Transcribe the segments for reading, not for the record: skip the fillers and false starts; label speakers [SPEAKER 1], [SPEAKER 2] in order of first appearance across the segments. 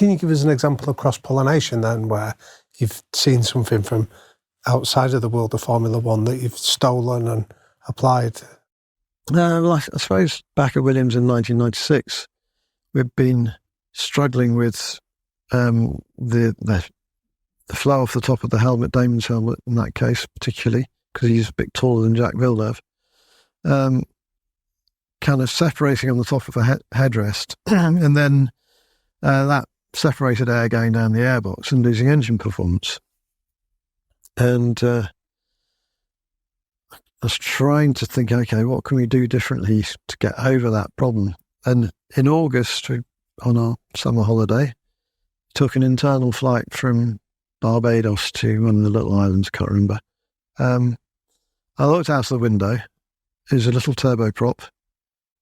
[SPEAKER 1] Can you give us an example of cross-pollination then, where you've seen something from outside of the world of Formula One that you've stolen and applied?
[SPEAKER 2] Well, I suppose back at Williams in 1996, we've been struggling with the flow off the top of the helmet, Damon's helmet in that case particularly, because he's a bit taller than Jacques Villeneuve, kind of separating on the top of the headrest, and then that separated air going down the airbox and losing engine performance. And I was trying to think, okay, what can we do differently to get over that problem? And in August, on our summer holiday, took an internal flight from Barbados to one of the little islands, can't remember. I looked out the window, there's a little turboprop,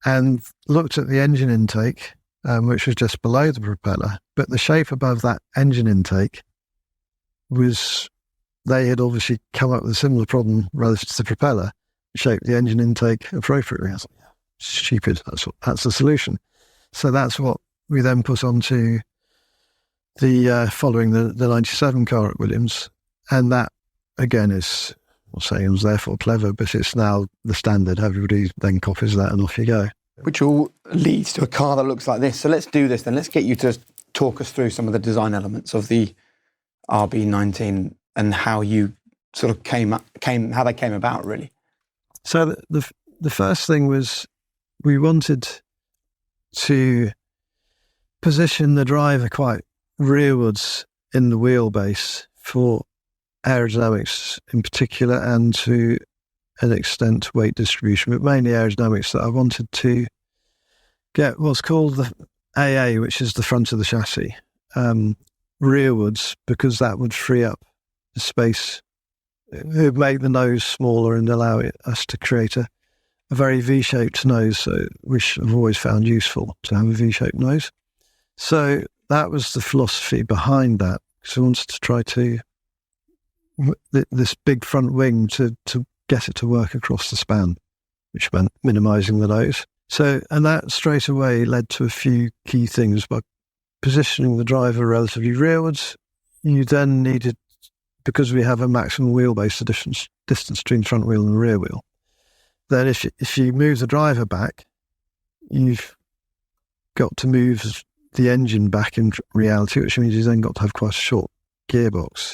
[SPEAKER 2] and looked at the engine intake, which was just below the propeller, but the shape above that engine intake was, they had obviously come up with a similar problem relative to the propeller, shaped the engine intake appropriately. I thought, yeah, stupid, that's the solution. So that's what we then put onto the following the 97 car at Williams, and that again is, I'll say it was therefore clever, but it's now the standard. Everybody then copies that and off you go.
[SPEAKER 3] Which all leads to a car that looks like this. So let's do this then. Let's get you to talk us through some of the design elements of the RB19 and how you sort of how they came about, really.
[SPEAKER 2] So the first thing was we wanted to position the driver quite rearwards in the wheelbase for aerodynamics in particular, and to an extent weight distribution, but mainly aerodynamics, that I wanted to get what's called the AA, which is the front of the chassis, rearwards, because that would free up the space. It would make the nose smaller and allow us to create a very V-shaped nose, which I've always found useful to have a V-shaped nose. So that was the philosophy behind that, because I wanted to try to this big front wing to get it to work across the span, which meant minimising the nose. So, and that straight away led to a few key things. By positioning the driver relatively rearwards, you then needed, because we have a maximum wheelbase distance between the front wheel and the rear wheel, then if you move the driver back, you've got to move the engine back in reality, which means you've then got to have quite a short gearbox.